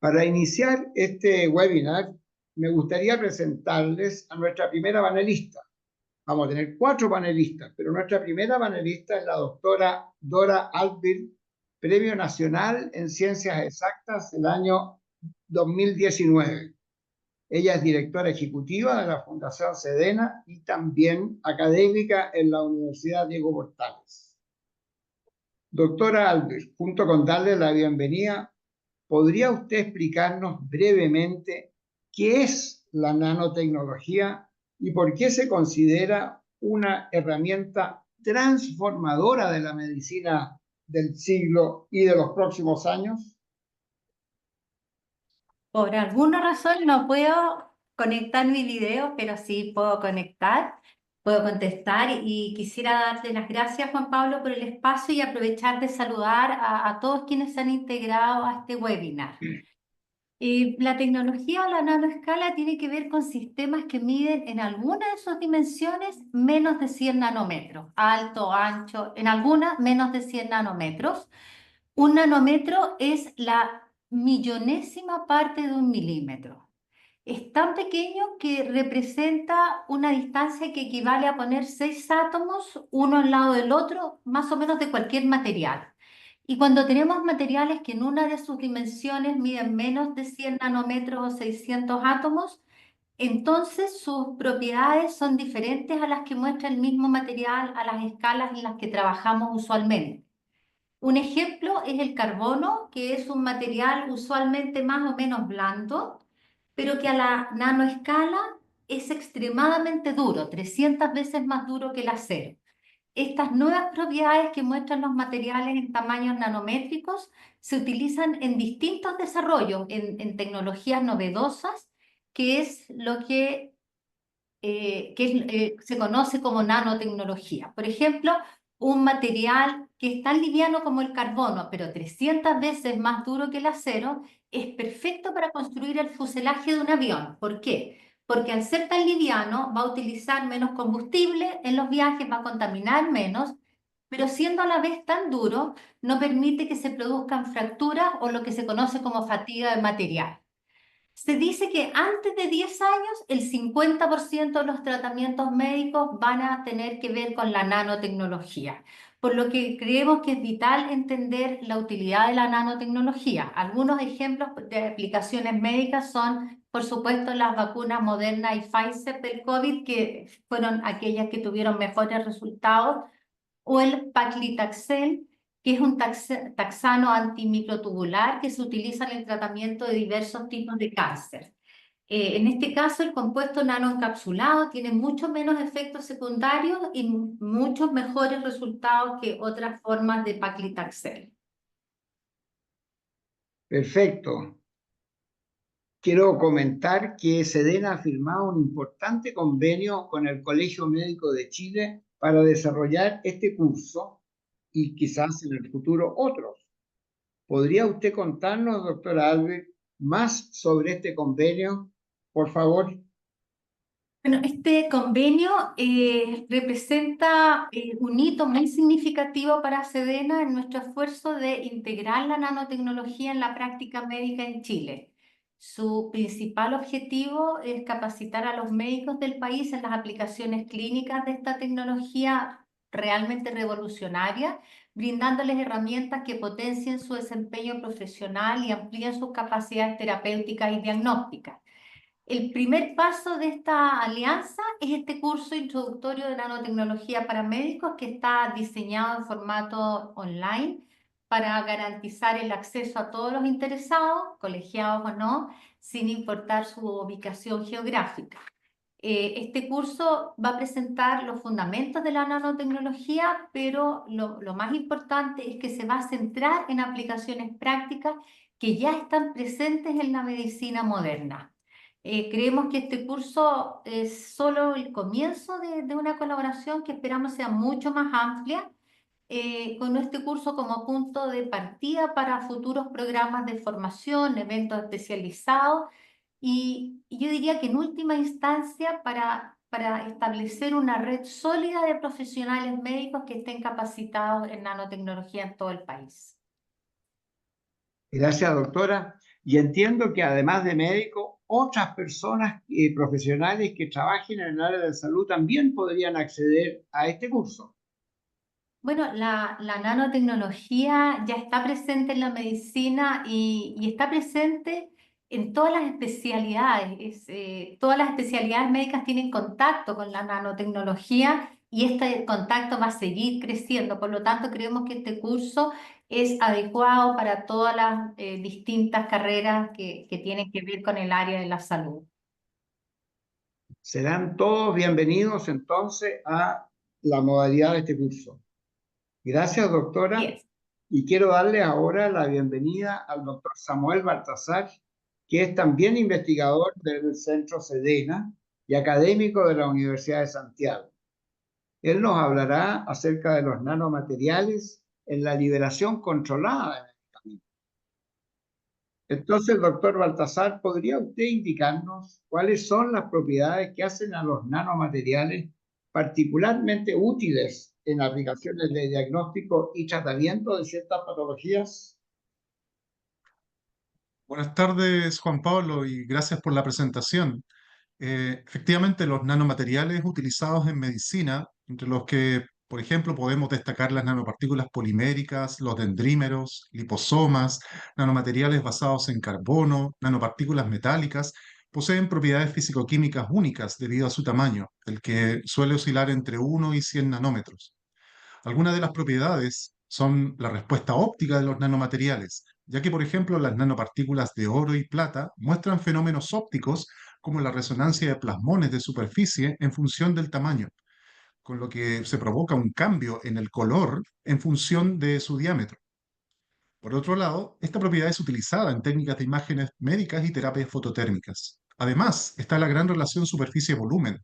Para iniciar este webinar, me gustaría presentarles a nuestra primera panelista. Vamos a tener 4 panelistas, pero nuestra primera panelista es la doctora Dora Altbil, Premio Nacional en Ciencias Exactas del año 2019. Ella es directora ejecutiva de la Fundación Sedena y también académica en la Universidad Diego Portales. Doctora Altbil, junto con darle la bienvenida, ¿podría usted explicarnos brevemente qué es la nanotecnología y por qué se considera una herramienta transformadora de la medicina del siglo y de los próximos años? Por alguna razón no puedo conectar mi video, pero sí puedo conectar, puedo contestar y quisiera darte las gracias, Juan Pablo, por el espacio y aprovechar de saludar a todos quienes se han integrado a este webinar. La tecnología o la nanoescala tiene que ver con sistemas que miden en alguna de sus dimensiones menos de 100 nanómetros, alto, ancho, en algunas menos de 100 nanómetros. Un nanómetro es la millonésima parte de un milímetro. Es tan pequeño que representa una distancia que equivale a poner 6 átomos uno al lado del otro, más o menos de cualquier material. Y cuando tenemos materiales que en una de sus dimensiones miden menos de 100 nanómetros o 600 átomos, entonces sus propiedades son diferentes a las que muestra el mismo material a las escalas en las que trabajamos usualmente. Un ejemplo es el carbono, que es un material usualmente más o menos blando, pero que a la nanoescala es extremadamente duro, 300 veces más duro que el acero. Estas nuevas propiedades que muestran los materiales en tamaños nanométricos se utilizan en distintos desarrollos, en tecnologías novedosas, que es lo que se conoce como nanotecnología. Por ejemplo, un material que es tan liviano como el carbono, pero 300 veces más duro que el acero, es perfecto para construir el fuselaje de un avión. ¿Por qué? Porque al ser tan liviano va a utilizar menos combustible en los viajes, va a contaminar menos, pero siendo a la vez tan duro, no permite que se produzcan fracturas o lo que se conoce como fatiga de material. Se dice que antes de 10 años el 50% de los tratamientos médicos van a tener que ver con la nanotecnología, por lo que creemos que es vital entender la utilidad de la nanotecnología. Algunos ejemplos de aplicaciones médicas son, por supuesto, las vacunas Moderna y Pfizer del COVID, que fueron aquellas que tuvieron mejores resultados, o el paclitaxel, que es un taxano antimicrotubular que se utiliza en el tratamiento de diversos tipos de cáncer. En este caso, el compuesto nanoencapsulado tiene mucho menos efectos secundarios y muchos mejores resultados que otras formas de paclitaxel. Perfecto. Quiero comentar que Sedena ha firmado un importante convenio con el Colegio Médico de Chile para desarrollar este curso y quizás en el futuro otros. ¿Podría usted contarnos, doctora Albert, más sobre este convenio, por favor? Bueno, este convenio representa un hito muy significativo para Sedena en nuestro esfuerzo de integrar la nanotecnología en la práctica médica en Chile. Su principal objetivo es capacitar a los médicos del país en las aplicaciones clínicas de esta tecnología realmente revolucionaria, brindándoles herramientas que potencien su desempeño profesional y amplíen sus capacidades terapéuticas y diagnósticas. El primer paso de esta alianza es este curso introductorio de nanotecnología para médicos que está diseñado en formato online para garantizar el acceso a todos los interesados, colegiados o no, sin importar su ubicación geográfica. Este curso va a presentar los fundamentos de la nanotecnología, pero lo más importante es que se va a centrar en aplicaciones prácticas que ya están presentes en la medicina moderna. Creemos que este curso es solo el comienzo de una colaboración que esperamos sea mucho más amplia, con este curso como punto de partida para futuros programas de formación, eventos especializados y yo diría que en última instancia para establecer una red sólida de profesionales médicos que estén capacitados en nanotecnología en todo el país. Gracias, doctora. Y entiendo que además de médicos, otras personas profesionales que trabajen en el área de salud también podrían acceder a este curso. Bueno, la nanotecnología ya está presente en la medicina y está presente en todas las especialidades. Todas las especialidades médicas tienen contacto con la nanotecnología y este contacto va a seguir creciendo. Por lo tanto, creemos que este curso es adecuado para todas las distintas carreras que tienen que ver con el área de la salud. Serán todos bienvenidos entonces a la modalidad de este curso. Gracias, doctora. Yes. Y quiero darle ahora la bienvenida al doctor Samuel Baltasar, que es también investigador del Centro Sedena y académico de la Universidad de Santiago. Él nos hablará acerca de los nanomateriales en la liberación controlada de medicamentos. Entonces, doctor Baltasar, ¿podría usted indicarnos cuáles son las propiedades que hacen a los nanomateriales particularmente útiles en aplicaciones de diagnóstico y tratamiento de ciertas patologías? Buenas tardes, Juan Pablo, y gracias por la presentación. Efectivamente, los nanomateriales utilizados en medicina, entre los que, por ejemplo, podemos destacar las nanopartículas poliméricas, los dendrímeros, liposomas, nanomateriales basados en carbono, nanopartículas metálicas, poseen propiedades fisicoquímicas únicas debido a su tamaño, el que suele oscilar entre 1 y 100 nanómetros. Algunas de las propiedades son la respuesta óptica de los nanomateriales, ya que, por ejemplo, las nanopartículas de oro y plata muestran fenómenos ópticos como la resonancia de plasmones de superficie en función del tamaño, con lo que se provoca un cambio en el color en función de su diámetro. Por otro lado, esta propiedad es utilizada en técnicas de imágenes médicas y terapias fototérmicas. Además, está la gran relación superficie-volumen,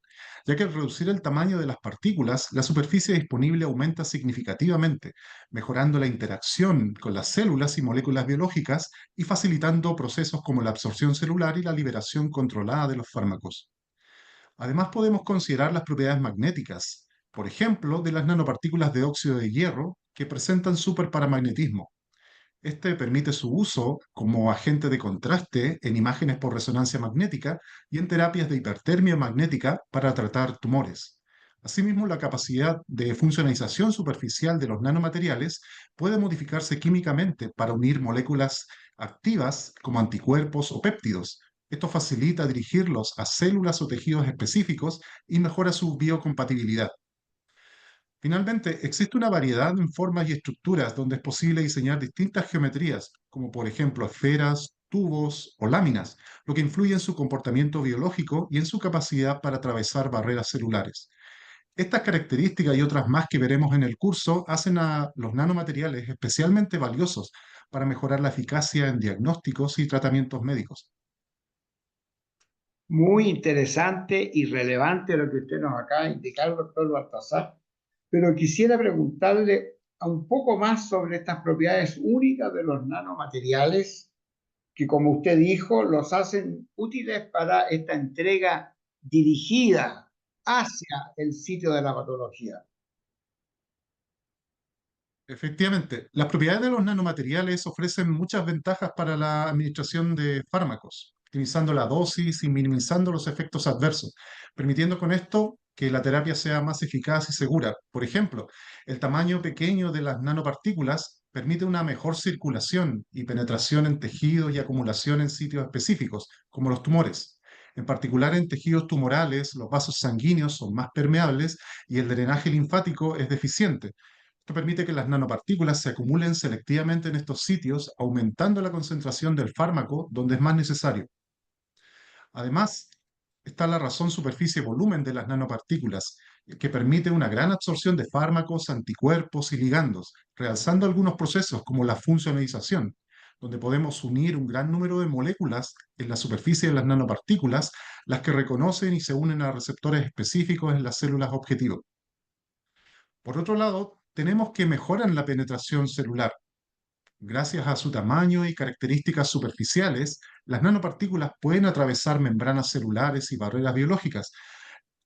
ya que al reducir el tamaño de las partículas, la superficie disponible aumenta significativamente, mejorando la interacción con las células y moléculas biológicas y facilitando procesos como la absorción celular y la liberación controlada de los fármacos. Además, podemos considerar las propiedades magnéticas, por ejemplo, de las nanopartículas de óxido de hierro que presentan superparamagnetismo. Este permite su uso como agente de contraste en imágenes por resonancia magnética y en terapias de hipertermia magnética para tratar tumores. Asimismo, la capacidad de funcionalización superficial de los nanomateriales puede modificarse químicamente para unir moléculas activas como anticuerpos o péptidos. Esto facilita dirigirlos a células o tejidos específicos y mejora su biocompatibilidad. Finalmente, existe una variedad en formas y estructuras donde es posible diseñar distintas geometrías, como por ejemplo esferas, tubos o láminas, lo que influye en su comportamiento biológico y en su capacidad para atravesar barreras celulares. Estas características y otras más que veremos en el curso hacen a los nanomateriales especialmente valiosos para mejorar la eficacia en diagnósticos y tratamientos médicos. Muy interesante y relevante lo que usted nos acaba de indicar, doctor Baltasar, pero quisiera preguntarle un poco más sobre estas propiedades únicas de los nanomateriales que, como usted dijo, los hacen útiles para esta entrega dirigida hacia el sitio de la patología. Efectivamente, las propiedades de los nanomateriales ofrecen muchas ventajas para la administración de fármacos, optimizando la dosis y minimizando los efectos adversos, permitiendo con esto que la terapia sea más eficaz y segura. Por ejemplo, el tamaño pequeño de las nanopartículas permite una mejor circulación y penetración en tejidos y acumulación en sitios específicos, como los tumores. En particular, en tejidos tumorales, los vasos sanguíneos son más permeables y el drenaje linfático es deficiente. Esto permite que las nanopartículas se acumulen selectivamente en estos sitios, aumentando la concentración del fármaco donde es más necesario. Además, está la razón superficie-volumen de las nanopartículas, que permite una gran absorción de fármacos, anticuerpos y ligandos, realzando algunos procesos como la funcionalización, donde podemos unir un gran número de moléculas en la superficie de las nanopartículas, las que reconocen y se unen a receptores específicos en las células objetivo. Por otro lado, tenemos que mejoran la penetración celular. Gracias a su tamaño y características superficiales, las nanopartículas pueden atravesar membranas celulares y barreras biológicas,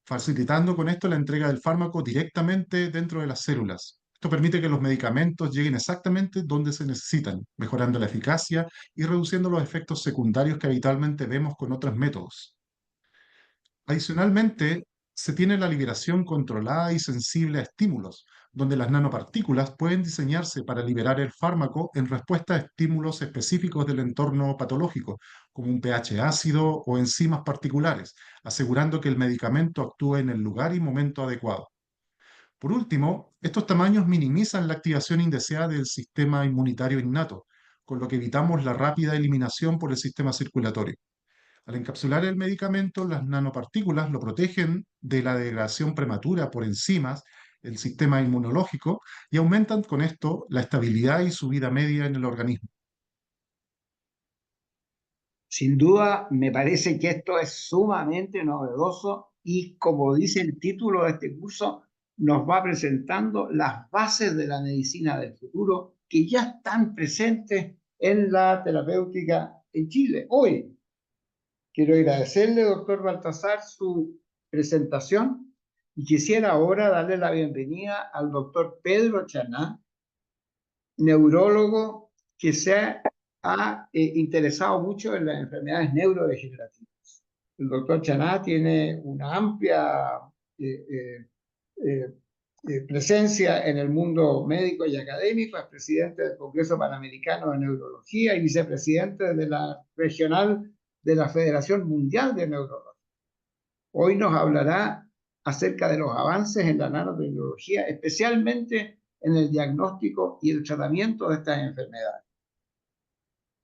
facilitando con esto la entrega del fármaco directamente dentro de las células. Esto permite que los medicamentos lleguen exactamente donde se necesitan, mejorando la eficacia y reduciendo los efectos secundarios que habitualmente vemos con otros métodos. Adicionalmente, se tiene la liberación controlada y sensible a estímulos, donde las nanopartículas pueden diseñarse para liberar el fármaco en respuesta a estímulos específicos del entorno patológico, como un pH ácido o enzimas particulares, asegurando que el medicamento actúe en el lugar y momento adecuado. Por último, estos tamaños minimizan la activación indeseada del sistema inmunitario innato, con lo que evitamos la rápida eliminación por el sistema circulatorio. Al encapsular el medicamento, las nanopartículas lo protegen de la degradación prematura por enzimas, el sistema inmunológico, y aumentan con esto la estabilidad y su vida media en el organismo. Sin duda, me parece que esto es sumamente novedoso y, como dice el título de este curso, nos va presentando las bases de la medicina del futuro que ya están presentes en la terapéutica en Chile hoy. Quiero agradecerle, doctor Baltasar, su presentación y quisiera ahora darle la bienvenida al doctor Pedro Chaná, neurólogo que se ha interesado mucho en las enfermedades neurodegenerativas. El doctor Chaná tiene una amplia presencia en el mundo médico y académico, es presidente del Congreso Panamericano de Neurología y vicepresidente de la regional de la Federación Mundial de Neurología. Hoy nos hablará acerca de los avances en la nanotecnología, especialmente en el diagnóstico y el tratamiento de estas enfermedades.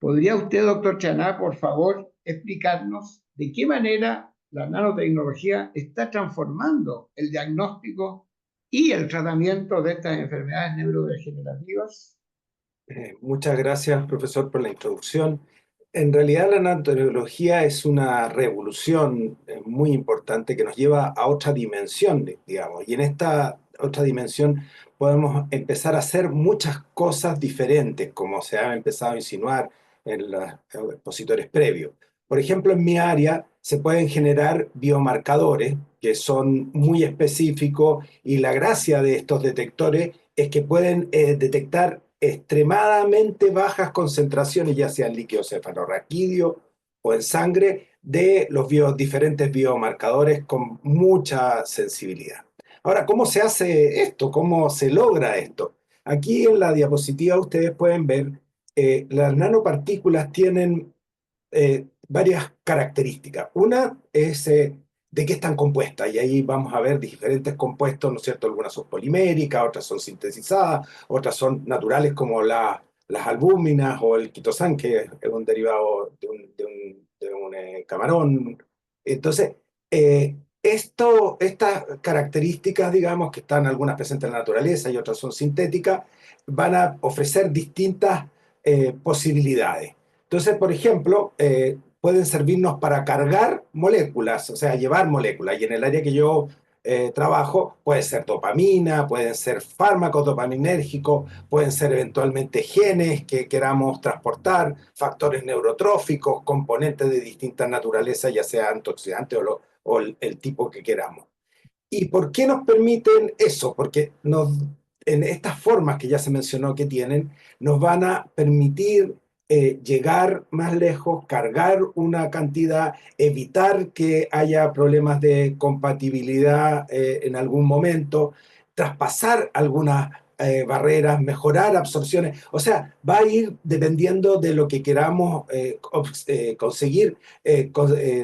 ¿Podría usted, doctor Chaná, por favor, explicarnos de qué manera la nanotecnología está transformando el diagnóstico y el tratamiento de estas enfermedades neurodegenerativas? Muchas gracias, profesor, por la introducción. En realidad, la nanotecnología es una revolución muy importante que nos lleva a otra dimensión, digamos, y en esta otra dimensión podemos empezar a hacer muchas cosas diferentes, como se ha empezado a insinuar en los expositores previos. Por ejemplo, en mi área se pueden generar biomarcadores que son muy específicos y la gracia de estos detectores es que pueden detectar extremadamente bajas concentraciones, ya sea en líquido cefalorraquídeo o en sangre, de los diferentes biomarcadores con mucha sensibilidad. Ahora, ¿cómo se hace esto? ¿Cómo se logra esto? Aquí en la diapositiva ustedes pueden ver las nanopartículas tienen varias características. Una es de qué están compuestas, y ahí vamos a ver diferentes compuestos, ¿no es cierto? Algunas son poliméricas, otras son sintetizadas, otras son naturales como las albúminas o el quitosán, que es un derivado de un camarón. Entonces, estas características, digamos, que están algunas presentes en la naturaleza y otras son sintéticas, van a ofrecer distintas posibilidades. Entonces, por ejemplo, pueden servirnos para cargar moléculas, o sea, llevar moléculas. Y en el área que yo trabajo, puede ser dopamina, pueden ser fármacos dopaminérgicos, pueden ser eventualmente genes que queramos transportar, factores neurotróficos, componentes de distintas naturalezas, ya sea antioxidantes o el tipo que queramos. ¿Y por qué nos permiten eso? Porque en estas formas que ya se mencionó que tienen, nos van a permitir llegar más lejos, cargar una cantidad, evitar que haya problemas de compatibilidad en algún momento, traspasar algunas barreras, mejorar absorciones. O sea, va a ir dependiendo de lo que queramos conseguir,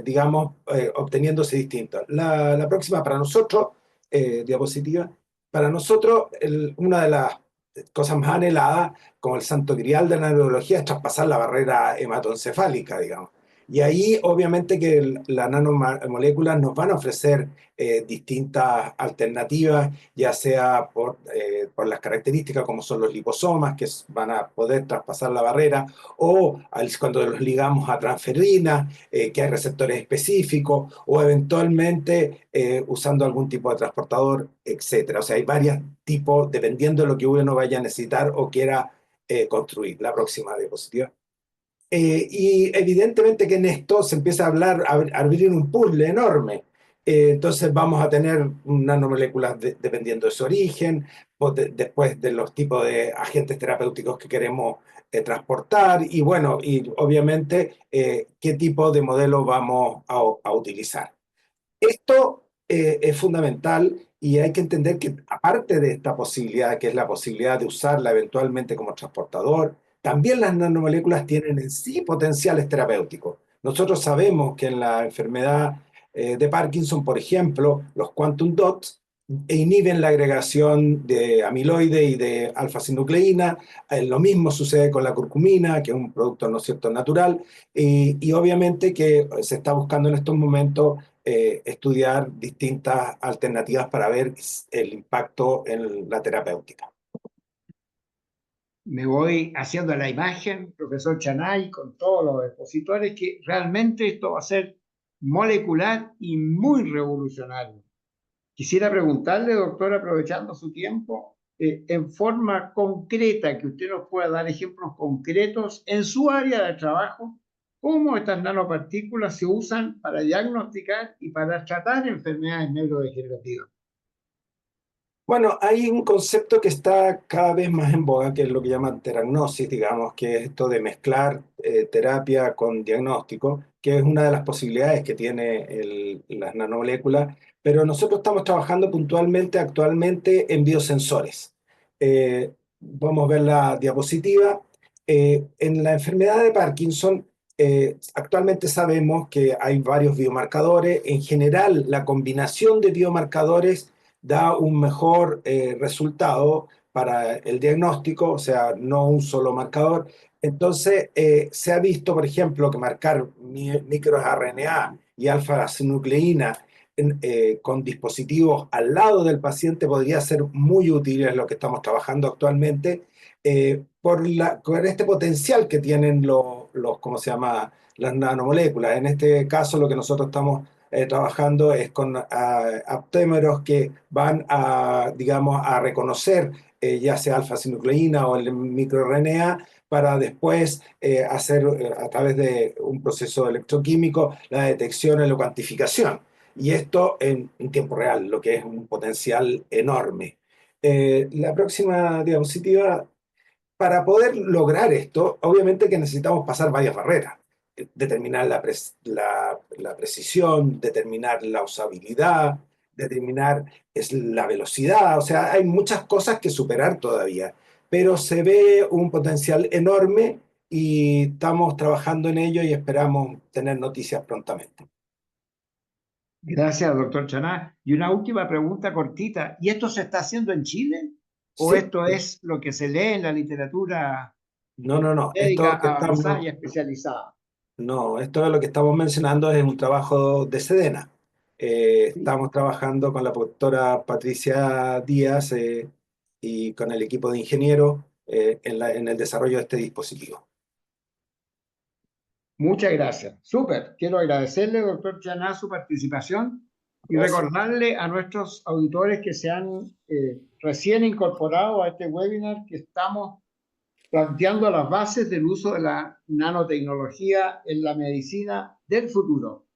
digamos, obteniéndose distinto. La próxima para nosotros, diapositiva, para nosotros una de las cosas más anheladas, como el santo grial de la neurología, es traspasar la barrera hematoencefálica, digamos. Y ahí, obviamente, que las nanomoléculas nos van a ofrecer distintas alternativas, ya sea por las características como son los liposomas, que van a poder traspasar la barrera, o cuando los ligamos a transferrina, que hay receptores específicos, o eventualmente usando algún tipo de transportador, etc. O sea, hay varios tipos, dependiendo de lo que uno vaya a necesitar o quiera construir. La próxima diapositiva. Y evidentemente que en esto se empieza a hablar, a abrir un puzzle enorme, Entonces vamos a tener nanomoléculas dependiendo de su origen, después de los tipos de agentes terapéuticos que queremos transportar y bueno, y obviamente qué tipo de modelo vamos a utilizar. Esto es fundamental y hay que entender que aparte de esta posibilidad, que es la posibilidad de usarla eventualmente como transportador, también las nanomoléculas tienen en sí potenciales terapéuticos. Nosotros sabemos que en la enfermedad de Parkinson, por ejemplo, los quantum dots inhiben la agregación de amiloide y de alfa-sinucleína. Lo mismo sucede con la curcumina, que es un producto, ¿no es cierto?, natural, y obviamente que se está buscando en estos momentos estudiar distintas alternativas para ver el impacto en la terapéutica. Me voy haciendo la imagen, profesor Chanay, con todos los expositores, que realmente esto va a ser molecular y muy revolucionario. Quisiera preguntarle, doctor, aprovechando su tiempo, en forma concreta, que usted nos pueda dar ejemplos concretos en su área de trabajo, cómo estas nanopartículas se usan para diagnosticar y para tratar enfermedades neurodegenerativas. Bueno, hay un concepto que está cada vez más en boga, que es lo que llaman teragnosis, digamos, que es esto de mezclar terapia con diagnóstico, que es una de las posibilidades que tiene las nanomoléculas, pero nosotros estamos trabajando puntualmente actualmente en biosensores. Vamos a ver la diapositiva. En la enfermedad de Parkinson, actualmente sabemos que hay varios biomarcadores. En general, la combinación de biomarcadores da un mejor resultado para el diagnóstico, o sea, no un solo marcador. Entonces, se ha visto, por ejemplo, que marcar microRNA y alfa-sinucleína con dispositivos al lado del paciente podría ser muy útil, es lo que estamos trabajando actualmente, por este potencial que tienen ¿cómo se llama?, las nanomoléculas. En este caso, lo que nosotros estamos trabajando es con aptémeros que van a, digamos, a reconocer ya sea alfa-sinucleína o el microRNA para después hacer a través de un proceso electroquímico la detección y la cuantificación. Y esto en tiempo real, lo que es un potencial enorme. La próxima diapositiva. Para poder lograr esto, obviamente que necesitamos pasar varias barreras. Determinar la precisión, determinar la usabilidad, determinar la velocidad. O sea, hay muchas cosas que superar todavía, pero se ve un potencial enorme y estamos trabajando en ello y esperamos tener noticias prontamente. Gracias, doctor Chaná. Y una última pregunta cortita. ¿Y esto se está haciendo en Chile? ¿O Sí. esto es lo que se lee en la literatura No. médica Esto que avanzada y estamos, especializada? no, esto es lo que estamos mencionando es un trabajo de Sedena. Estamos trabajando con la doctora Patricia Díaz y con el equipo de ingenieros en el desarrollo de este dispositivo. Muchas gracias. Súper. Quiero agradecerle, doctor Chaná, su participación y Gracias. recordarle a nuestros auditores que se han recién incorporado a este webinar que estamos planteando las bases del uso de la nanotecnología en la medicina del futuro.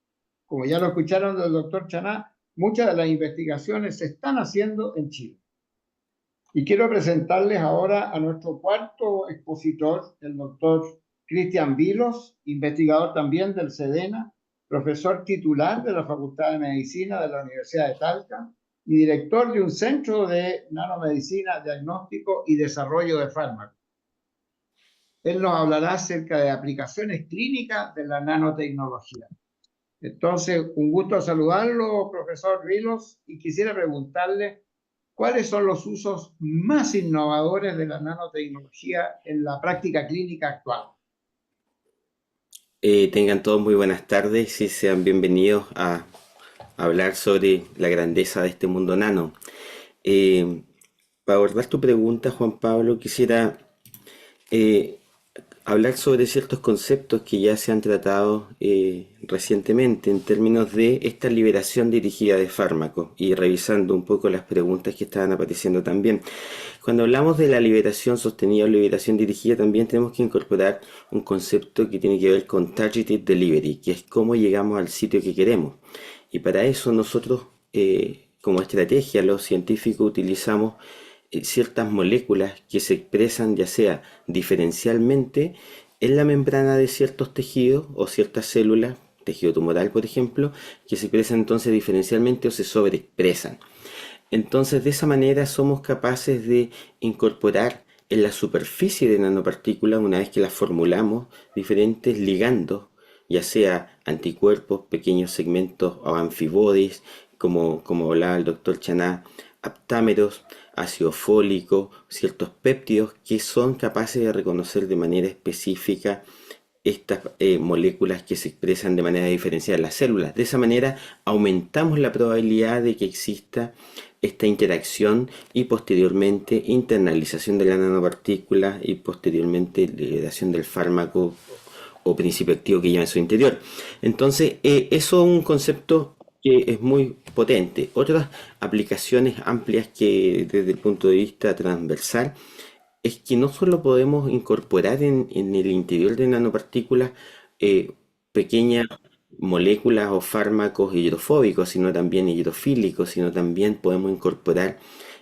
Como ya lo escucharon del doctor Chaná, muchas de las investigaciones se están haciendo en Chile. Y quiero presentarles ahora a nuestro cuarto expositor, el doctor Cristian Vilos, investigador también del SEDENA, profesor titular de la Facultad de Medicina de la Universidad de Talca y director de un centro de nanomedicina, diagnóstico y desarrollo de fármacos. Él nos hablará acerca de aplicaciones clínicas de la nanotecnología. Entonces, un gusto saludarlo, profesor Vilos, y quisiera preguntarle cuáles son los usos más innovadores de la nanotecnología en la práctica clínica actual. Tengan todos muy buenas tardes y sean bienvenidos a hablar sobre la grandeza de este mundo nano. Para abordar tu pregunta, Juan Pablo, quisiera hablar sobre ciertos conceptos que ya se han tratado recientemente en términos de esta liberación dirigida de fármacos y revisando un poco las preguntas que estaban apareciendo también. Cuando hablamos de la liberación sostenida o liberación dirigida, también tenemos que incorporar un concepto que tiene que ver con targeted delivery, que es cómo llegamos al sitio que queremos. Y para eso nosotros, como estrategia, los científicos utilizamos ciertas moléculas que se expresan ya sea diferencialmente en la membrana de ciertos tejidos o ciertas células, tejido tumoral por ejemplo, que se expresan entonces diferencialmente o se sobreexpresan. Entonces, de esa manera somos capaces de incorporar en la superficie de nanopartículas, una vez que las formulamos, diferentes ligandos, ya sea anticuerpos, pequeños segmentos o antibodies, como hablaba el doctor Chaná, aptámeros, ácido fólico, ciertos péptidos que son capaces de reconocer de manera específica estas moléculas que se expresan de manera diferenciada en las células. De esa manera aumentamos la probabilidad de que exista esta interacción y posteriormente internalización de la nanopartícula y posteriormente liberación del fármaco o principio activo que lleva en su interior. Entonces, eso es un concepto que es muy potente. Otras aplicaciones amplias que desde el punto de vista transversal es que no solo podemos incorporar en el interior de nanopartículas pequeñas moléculas o fármacos hidrofóbicos, sino también hidrofílicos, sino también podemos incorporar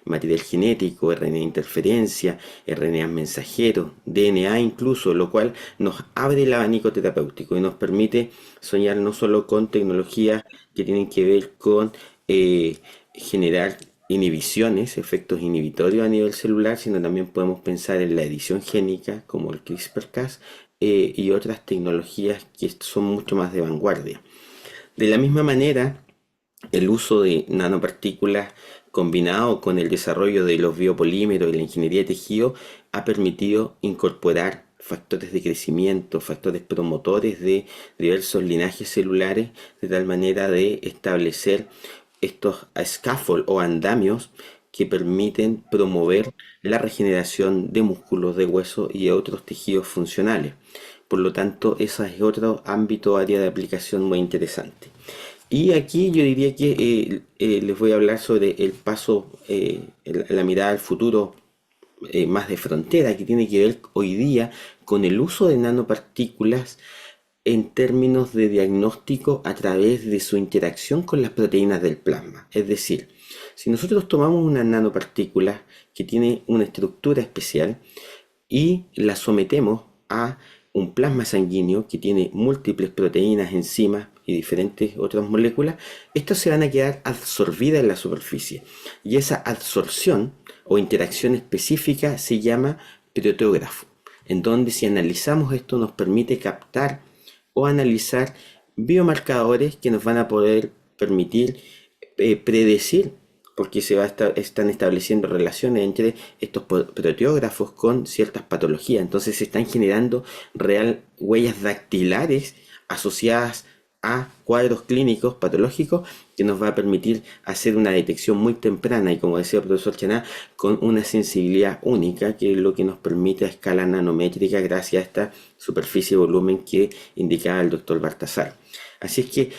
material genético, RNA de interferencia, RNA mensajero, DNA incluso, lo cual nos abre el abanico terapéutico y nos permite soñar no solo con tecnologías que tienen que ver con generar inhibiciones, efectos inhibitorios a nivel celular, sino también podemos pensar en la edición génica como el CRISPR-Cas y otras tecnologías que son mucho más de vanguardia. De la misma manera, el uso de nanopartículas combinado con el desarrollo de los biopolímeros y la ingeniería de tejido ha permitido incorporar factores de crecimiento, factores promotores de diversos linajes celulares, de tal manera de establecer estos scaffold o andamios que permiten promover la regeneración de músculos, de huesos y de otros tejidos funcionales. Por lo tanto, ese es otro ámbito, área de aplicación muy interesante. Y aquí yo diría que les voy a hablar sobre el paso, la mirada al futuro más de frontera, que tiene que ver hoy día con el uso de nanopartículas en términos de diagnóstico a través de su interacción con las proteínas del plasma. Es decir, si nosotros tomamos una nanopartícula que tiene una estructura especial y la sometemos a un plasma sanguíneo que tiene múltiples proteínas, enzimas y diferentes otras moléculas, estas se van a quedar absorbidas en la superficie. Y esa absorción o interacción específica se llama proteógrafo, en donde si analizamos esto nos permite captar o analizar biomarcadores que nos van a poder permitir predecir, porque están estableciendo relaciones entre estos proteógrafos con ciertas patologías. Entonces se están generando huellas dactilares asociadas a cuadros clínicos patológicos que nos va a permitir hacer una detección muy temprana y, como decía el profesor Chaná, con una sensibilidad única, que es lo que nos permite a escala nanométrica gracias a esta superficie y volumen que indicaba el doctor Baltasar. Así es que,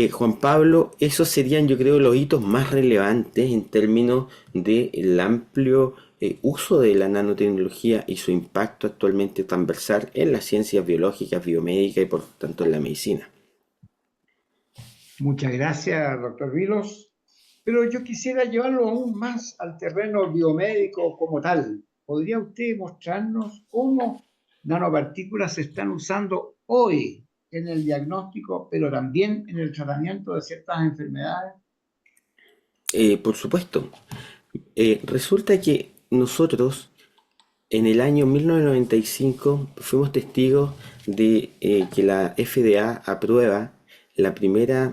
Juan Pablo, esos serían, yo creo, los hitos más relevantes en términos del amplio uso de la nanotecnología y su impacto actualmente transversal en las ciencias biológicas, biomédicas y por tanto en la medicina. Muchas gracias, doctor Vilos. Pero yo quisiera llevarlo aún más al terreno biomédico como tal. ¿Podría usted mostrarnos cómo nanopartículas se están usando hoy en el diagnóstico, pero también en el tratamiento de ciertas enfermedades? Por supuesto. Resulta que nosotros en el año 1995 fuimos testigos de que la FDA aprueba la primera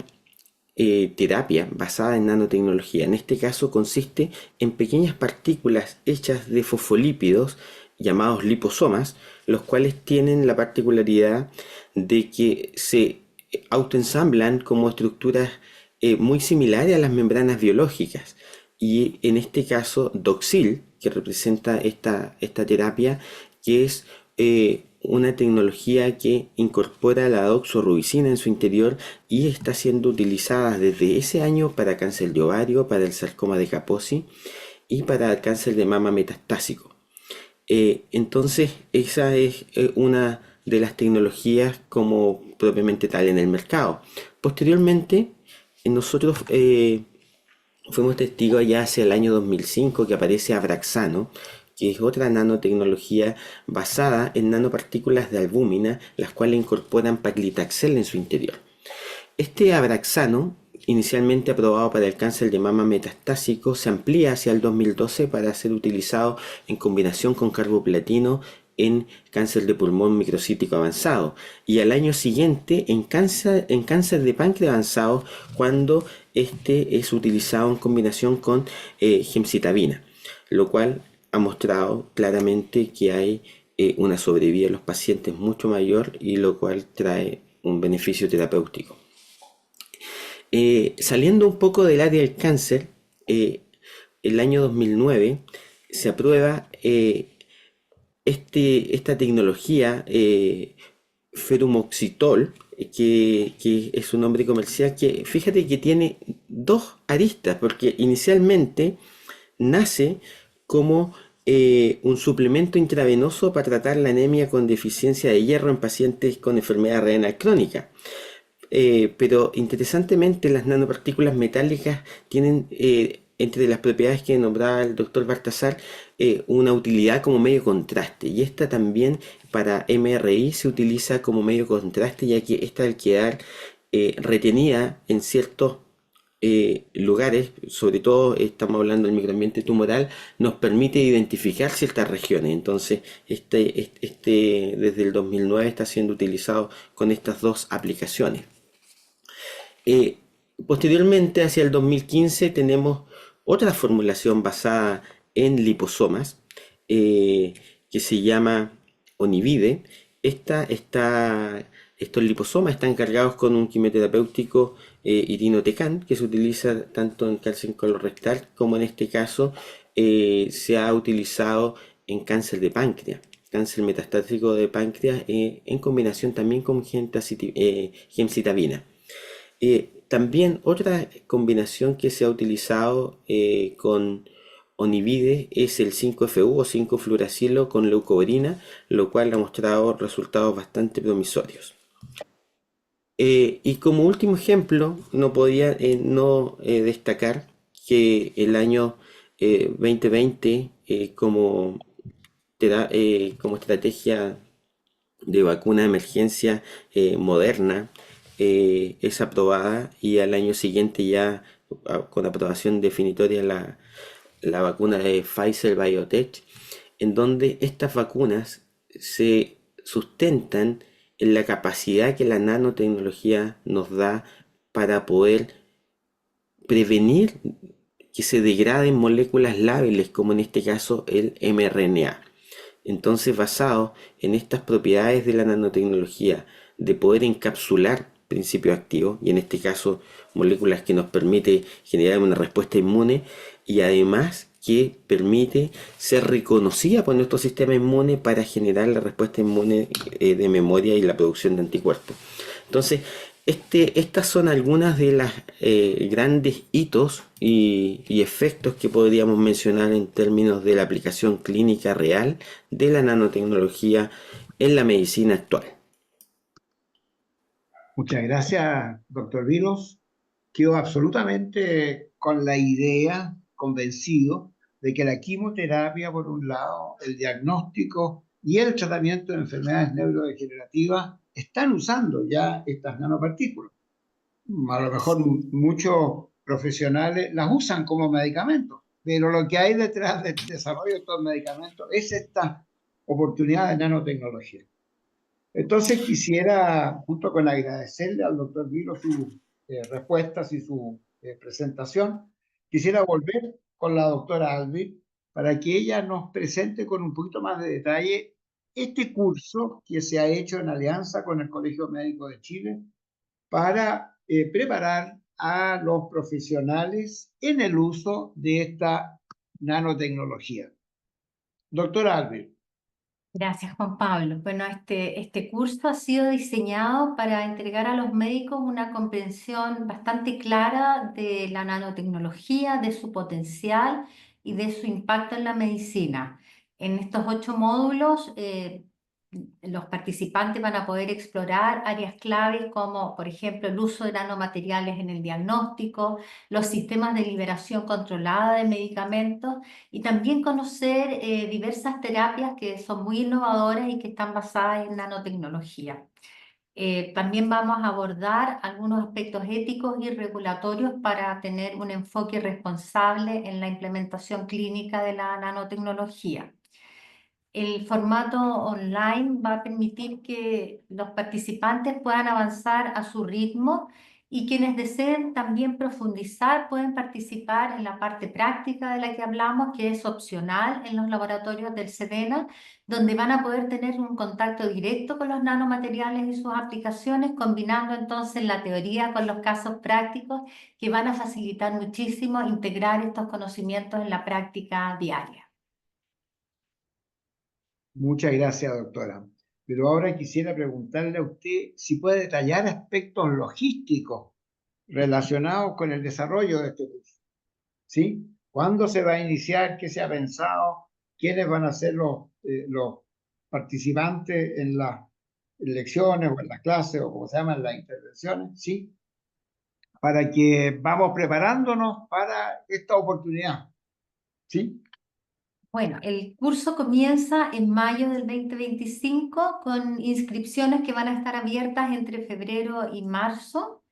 terapia basada en nanotecnología. En este caso consiste en pequeñas partículas hechas de fosfolípidos llamados liposomas, los cuales tienen la particularidad de que se autoensamblan como estructuras muy similares a las membranas biológicas. Y en este caso, Doxil, que representa esta terapia, que es una tecnología que incorpora la doxorubicina en su interior y está siendo utilizada desde ese año para cáncer de ovario, para el sarcoma de Kaposi y para el cáncer de mama metastásico. Entonces, esa es una de las tecnologías como propiamente tal en el mercado. Posteriormente, nosotros fuimos testigos ya hacia el año 2005 que aparece Abraxano, que es otra nanotecnología basada en nanopartículas de albúmina, las cuales incorporan paclitaxel en su interior. Este Abraxano, inicialmente aprobado para el cáncer de mama metastásico, se amplía hacia el 2012 para ser utilizado en combinación con carboplatino en cáncer de pulmón microcítico avanzado, y al año siguiente en cáncer de páncreas avanzado, cuando este es utilizado en combinación con gemcitabina, lo cual ha mostrado claramente que hay una sobrevida de los pacientes mucho mayor, y lo cual trae un beneficio terapéutico. Saliendo un poco del área del cáncer, el año 2009 se aprueba esta tecnología ferumoxitol, que es un nombre comercial, que fíjate que tiene dos aristas, porque inicialmente nace como un suplemento intravenoso para tratar la anemia con deficiencia de hierro en pacientes con enfermedad renal crónica. Pero interesantemente las nanopartículas metálicas tienen, entre las propiedades que nombraba el doctor Baltasar, una utilidad como medio contraste, y esta también para MRI se utiliza como medio contraste, ya que esta, al quedar retenida en ciertos lugares, sobre todo estamos hablando del microambiente tumoral, nos permite identificar ciertas regiones. Entonces desde el 2009 está siendo utilizado con estas dos aplicaciones. Posteriormente, hacia el 2015, tenemos otra formulación basada en liposomas, que se llama Onivide. Estos liposomas están cargados con un quimioterapéutico irinotecan, que se utiliza tanto en cáncer colorectal como, en este caso, se ha utilizado en cáncer de páncreas, cáncer metastásico de páncreas, en combinación también con gemcitabina. También otra combinación que se ha utilizado con Onivide es el 5-FU o 5-fluoracilo con leucovorina, lo cual ha mostrado resultados bastante promisorios. Y como último ejemplo, no podía no destacar que el año 2020, como estrategia de vacuna de emergencia, Moderna es aprobada, y al año siguiente ya con aprobación definitoria la vacuna de Pfizer BioNTech, en donde estas vacunas se sustentan en la capacidad que la nanotecnología nos da para poder prevenir que se degraden moléculas lábiles, como en este caso el mRNA. Entonces, basado en estas propiedades de la nanotecnología, de poder encapsular principios activos, y en este caso moléculas que nos permite generar una respuesta inmune, y además que permite ser reconocida por nuestro sistema inmune para generar la respuesta inmune de memoria y la producción de anticuerpos. Entonces, estas son algunas de las grandes hitos y efectos que podríamos mencionar en términos de la aplicación clínica real de la nanotecnología en la medicina actual. Muchas gracias, doctor Vilos. Quedo absolutamente con la idea, convencido, de que la quimioterapia, por un lado, el diagnóstico y el tratamiento de enfermedades neurodegenerativas están usando ya estas nanopartículas. A lo mejor muchos profesionales las usan como medicamentos, pero lo que hay detrás del desarrollo de estos medicamentos es esta oportunidad de nanotecnología. Entonces quisiera, junto con agradecerle al doctor Vilo sus respuestas y su presentación, quisiera volver con la doctora Albi para que ella nos presente con un poquito más de detalle este curso que se ha hecho en alianza con el Colegio Médico de Chile para preparar a los profesionales en el uso de esta nanotecnología. Doctora Albi. Gracias, Juan Pablo. Bueno, este curso ha sido diseñado para entregar a los médicos una comprensión bastante clara de la nanotecnología, de su potencial y de su impacto en la medicina. En estos 8 módulos los participantes van a poder explorar áreas claves como, por ejemplo, el uso de nanomateriales en el diagnóstico, los sistemas de liberación controlada de medicamentos y también conocer diversas terapias que son muy innovadoras y que están basadas en nanotecnología. También vamos a abordar algunos aspectos éticos y regulatorios para tener un enfoque responsable en la implementación clínica de la nanotecnología. El formato online va a permitir que los participantes puedan avanzar a su ritmo y quienes deseen también profundizar pueden participar en la parte práctica de la que hablamos, que es opcional en los laboratorios del SEDENA, donde van a poder tener un contacto directo con los nanomateriales y sus aplicaciones, combinando entonces la teoría con los casos prácticos que van a facilitar muchísimo integrar estos conocimientos en la práctica diaria. Muchas gracias, doctora. Pero ahora quisiera preguntarle a usted si puede detallar aspectos logísticos relacionados con el desarrollo de este curso. ¿Sí? ¿Cuándo se va a iniciar? ¿Qué se ha pensado? ¿Quiénes van a ser los participantes en las lecciones o en las clases o como se llaman las intervenciones? ¿Sí? Para que vamos preparándonos para esta oportunidad. ¿Sí? Bueno, el curso comienza en mayo del 2025 con inscripciones que van a estar abiertas entre febrero y marzo.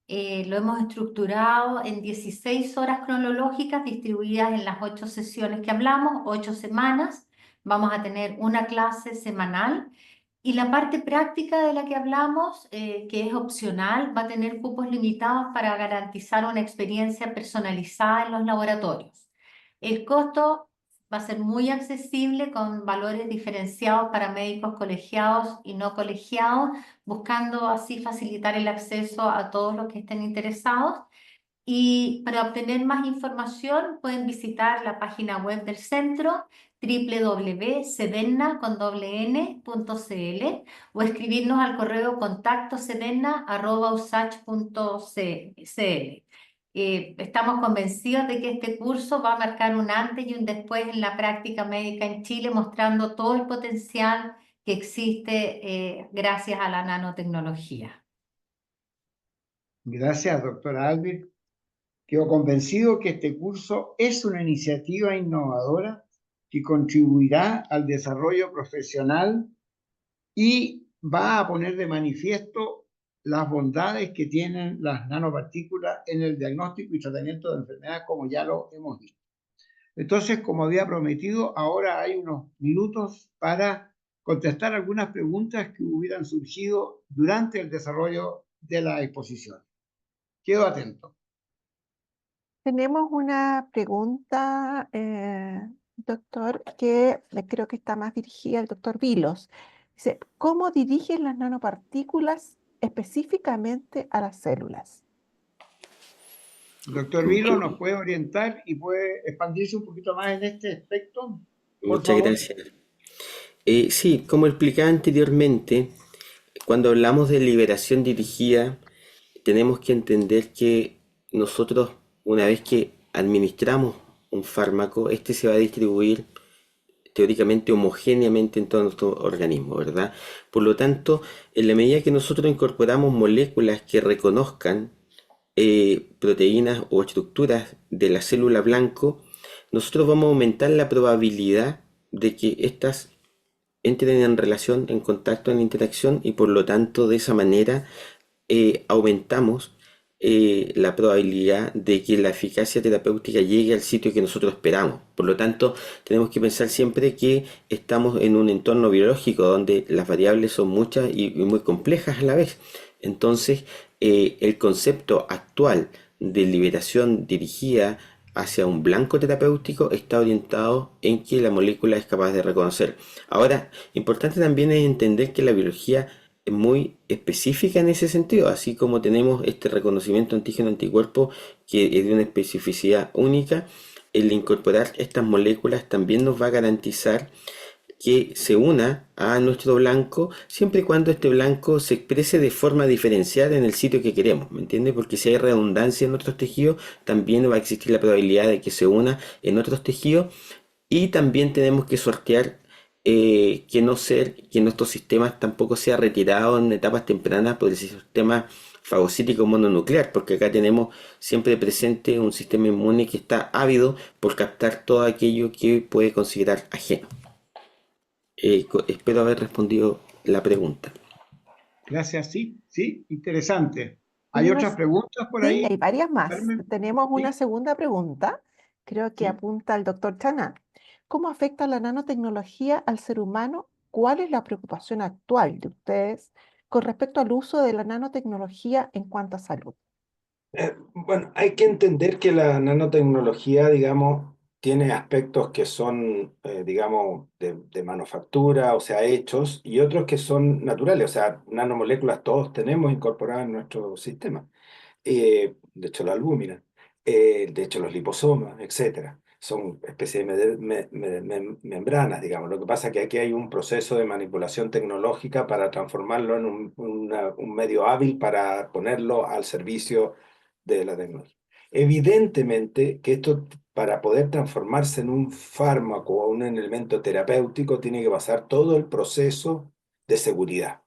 Lo hemos estructurado en 16 horas cronológicas distribuidas en las 8 sesiones que hablamos, 8 semanas. Vamos a tener una clase semanal. Y la parte práctica de la que hablamos, que es opcional, va a tener cupos limitados para garantizar una experiencia personalizada en los laboratorios. El costo va a ser muy accesible con valores diferenciados para médicos colegiados y no colegiados, buscando así facilitar el acceso a todos los que estén interesados. Y para obtener más información pueden visitar la página web del centro www.sedenna.cl o escribirnos al correo contacto sedenna@usach.cl. Estamos convencidos de que este curso va a marcar un antes y un después en la práctica médica en Chile, mostrando todo el potencial que existe gracias a la nanotecnología. Gracias, doctora Albert. Quedo convencido que este curso es una iniciativa innovadora que contribuirá al desarrollo profesional y va a poner de manifiesto las bondades que tienen las nanopartículas en el diagnóstico y tratamiento de enfermedades, como ya lo hemos visto. Entonces, como había prometido, ahora hay unos minutos para contestar algunas preguntas que hubieran surgido durante el desarrollo de la exposición. Quedo atento. Tenemos una pregunta, doctor, que creo que está más dirigida al doctor Vilos. Dice, ¿cómo dirigen las nanopartículas específicamente a las células? Doctor Vilo, ¿nos puede orientar y puede expandirse un poquito más en este aspecto? Muchas gracias. Sí, como explicaba anteriormente, cuando hablamos de liberación dirigida, tenemos que entender que nosotros, una vez que administramos un fármaco, este se va a distribuir teóricamente homogéneamente en todo nuestro organismo, ¿verdad? Por lo tanto, en la medida que nosotros incorporamos moléculas que reconozcan proteínas o estructuras de la célula blanco, nosotros vamos a aumentar la probabilidad de que éstas entren en relación, en contacto, en interacción, y por lo tanto de esa manera aumentamos la probabilidad de que la eficacia terapéutica llegue al sitio que nosotros esperamos. Por lo tanto, tenemos que pensar siempre que estamos en un entorno biológico donde las variables son muchas y muy complejas a la vez. Entonces, el concepto actual de liberación dirigida hacia un blanco terapéutico está orientado en que la molécula es capaz de reconocer. Ahora, importante también es entender que la biología es muy específica en ese sentido, así como tenemos este reconocimiento antígeno-anticuerpo que es de una especificidad única. El incorporar estas moléculas también nos va a garantizar que se una a nuestro blanco siempre y cuando este blanco se exprese de forma diferenciada en el sitio que queremos, ¿me entiendes? Porque si hay redundancia en otros tejidos, también va a existir la probabilidad de que se una en otros tejidos, y también tenemos que sortear que nuestro sistema tampoco sea retirado en etapas tempranas por el sistema fagocítico mononuclear, porque acá tenemos siempre presente un sistema inmune que está ávido por captar todo aquello que puede considerar ajeno. Espero haber respondido la pregunta. Gracias, sí, sí, interesante. ¿Hay Tenemos- otras preguntas por Sí, ahí? hay varias más. Carmen? Tenemos una Sí, segunda pregunta, creo que sí. apunta al doctor Chanán. ¿Cómo afecta la nanotecnología al ser humano? ¿Cuál es la preocupación actual de ustedes con respecto al uso de la nanotecnología en cuanto a salud? Bueno, hay que entender que la nanotecnología, digamos, tiene aspectos que son, digamos, de manufactura, o sea, hechos, y otros que son naturales, o sea, nanomoléculas todos tenemos incorporadas en nuestro sistema. De hecho, la albúmina, de hecho, los liposomas, etcétera. Son especies de membranas, digamos. Lo que pasa es que aquí hay un proceso de manipulación tecnológica para transformarlo en un medio hábil para ponerlo al servicio de la tecnología. Evidentemente que esto, para poder transformarse en un fármaco o un elemento terapéutico, tiene que pasar todo el proceso de seguridad.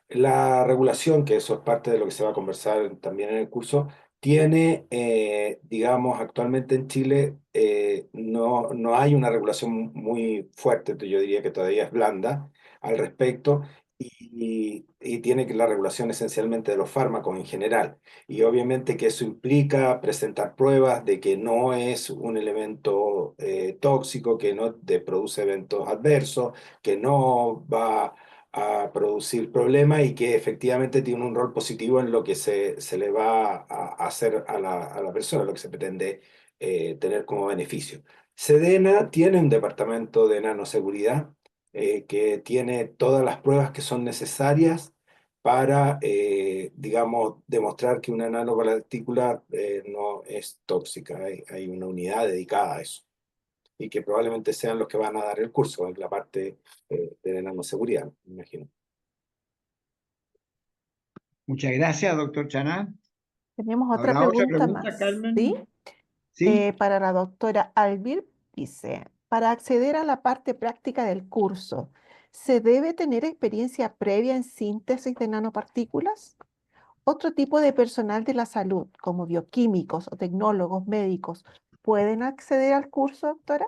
La regulación, que eso es parte de lo que se va a conversar también en el curso, tiene, digamos, actualmente en Chile no hay una regulación muy fuerte, yo diría que todavía es blanda al respecto, y tiene que la regulación esencialmente de los fármacos en general. Y obviamente que eso implica presentar pruebas de que no es un elemento tóxico, que no produce eventos adversos, que no va a producir problemas y que efectivamente tiene un rol positivo en lo que se le va a hacer a la persona, lo que se pretende tener como beneficio. Sedena tiene un departamento de nanoseguridad que tiene todas las pruebas que son necesarias para, digamos, demostrar que una nanopartícula no es tóxica. Hay una unidad dedicada a eso y que probablemente sean los que van a dar el curso en la parte de nanoseguridad, me imagino. Muchas gracias, doctor Chanán. Tenemos otra ¿Habrá otra pregunta pregunta, más, Carmen? ¿sí? Sí. Para la doctora Albir, dice, para acceder a la parte práctica del curso, ¿se debe tener experiencia previa en síntesis de nanopartículas? ¿Otro tipo de personal de la salud, como bioquímicos o tecnólogos médicos, pueden acceder al curso, doctora?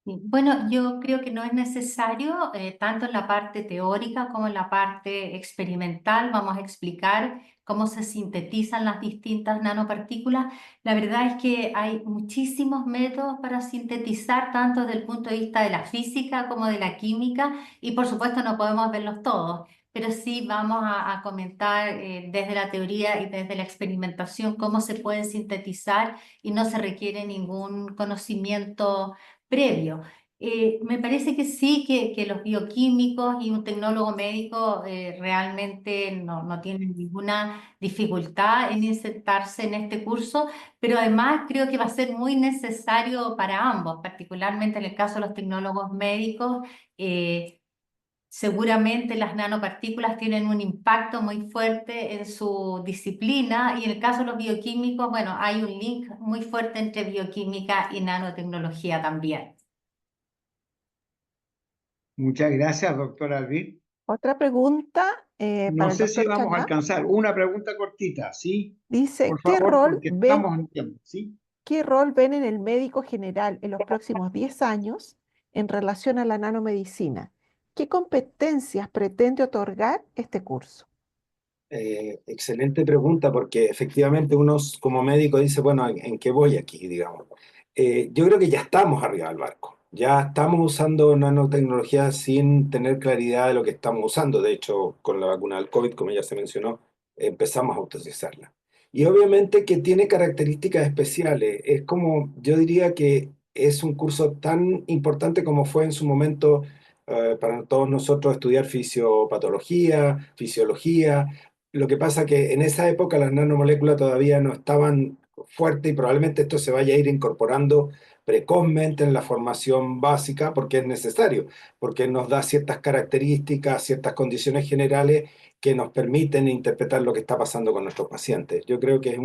Sí, bueno, yo creo que no es necesario, tanto en la parte teórica como en la parte experimental. Vamos a explicar cómo se sintetizan las distintas nanopartículas. La verdad es que hay muchísimos métodos para sintetizar, tanto desde el punto de vista de la física como de la química, y por supuesto no podemos verlos todos, pero sí vamos a comentar desde la teoría y desde la experimentación cómo se pueden sintetizar y no se requiere ningún conocimiento previo. Me parece que sí, que los bioquímicos y un tecnólogo médico realmente no tienen ninguna dificultad en insertarse en este curso, pero además creo que va a ser muy necesario para ambos, particularmente en el caso de los tecnólogos médicos. Seguramente las nanopartículas tienen un impacto muy fuerte en su disciplina, y en el caso de los bioquímicos, bueno, hay un link muy fuerte entre bioquímica y nanotecnología también. Muchas gracias, doctor Albir. Otra pregunta No para el sé si doctor vamos a Chaná. alcanzar una pregunta cortita, ¿sí? Dice, Por favor, porque estamos en tiempo, ¿sí? ¿qué rol ven en el médico general en los próximos 10 años en relación a la nanomedicina? ¿Qué competencias pretende otorgar este curso? Excelente pregunta, porque efectivamente uno como médico dice, bueno, ¿en qué voy aquí, digamos? Yo creo que ya estamos arriba del barco. Ya estamos usando nanotecnología sin tener claridad de lo que estamos usando. De hecho, con la vacuna del COVID, como ya se mencionó, empezamos a utilizarla. Y obviamente que tiene características especiales. Es como, yo diría que es un curso tan importante como fue en su momento para todos nosotros estudiar fisiopatología, fisiología. Lo que pasa que en esa época las nanomoléculas todavía no estaban fuertes y probablemente esto se vaya a ir incorporando precozmente en la formación básica porque es necesario, porque nos da ciertas características, ciertas condiciones generales que nos permiten interpretar lo que está pasando con nuestros pacientes. Yo creo que es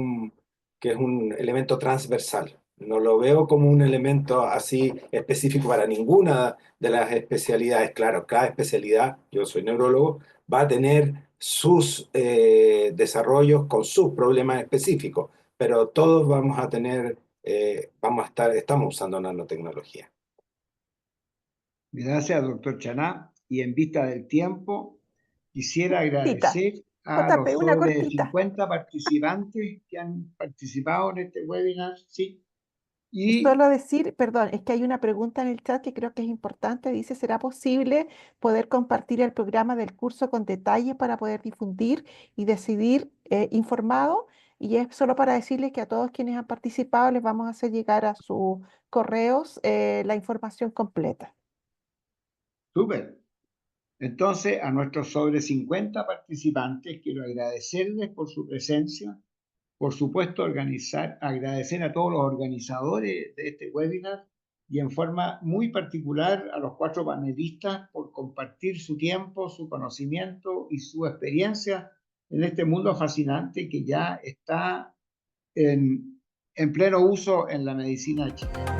un elemento transversal No lo veo como un elemento así específico para ninguna de las especialidades. Claro, cada especialidad, yo soy neurólogo, va a tener sus desarrollos con sus problemas específicos, pero todos vamos a tener, estamos usando nanotecnología. Gracias, doctor Chaná. Y en vista del tiempo, quisiera Cortita. agradecer a JP, los una sobre cortita. 50 participantes que han participado en este webinar. Sí. Y Solo decir, perdón, es que hay una pregunta en el chat que creo que es importante. Dice, ¿será posible poder compartir el programa del curso con detalles para poder difundir y decidir informado? Y es solo para decirles que a todos quienes han participado les vamos a hacer llegar a sus correos la información completa. súper. Entonces, a nuestros sobre 50 participantes, quiero agradecerles por su presencia. Por supuesto, agradecer a todos los organizadores de este webinar y en forma muy particular a los 4 panelistas por compartir su tiempo, su conocimiento y su experiencia en este mundo fascinante que ya está en pleno uso en la medicina chilena.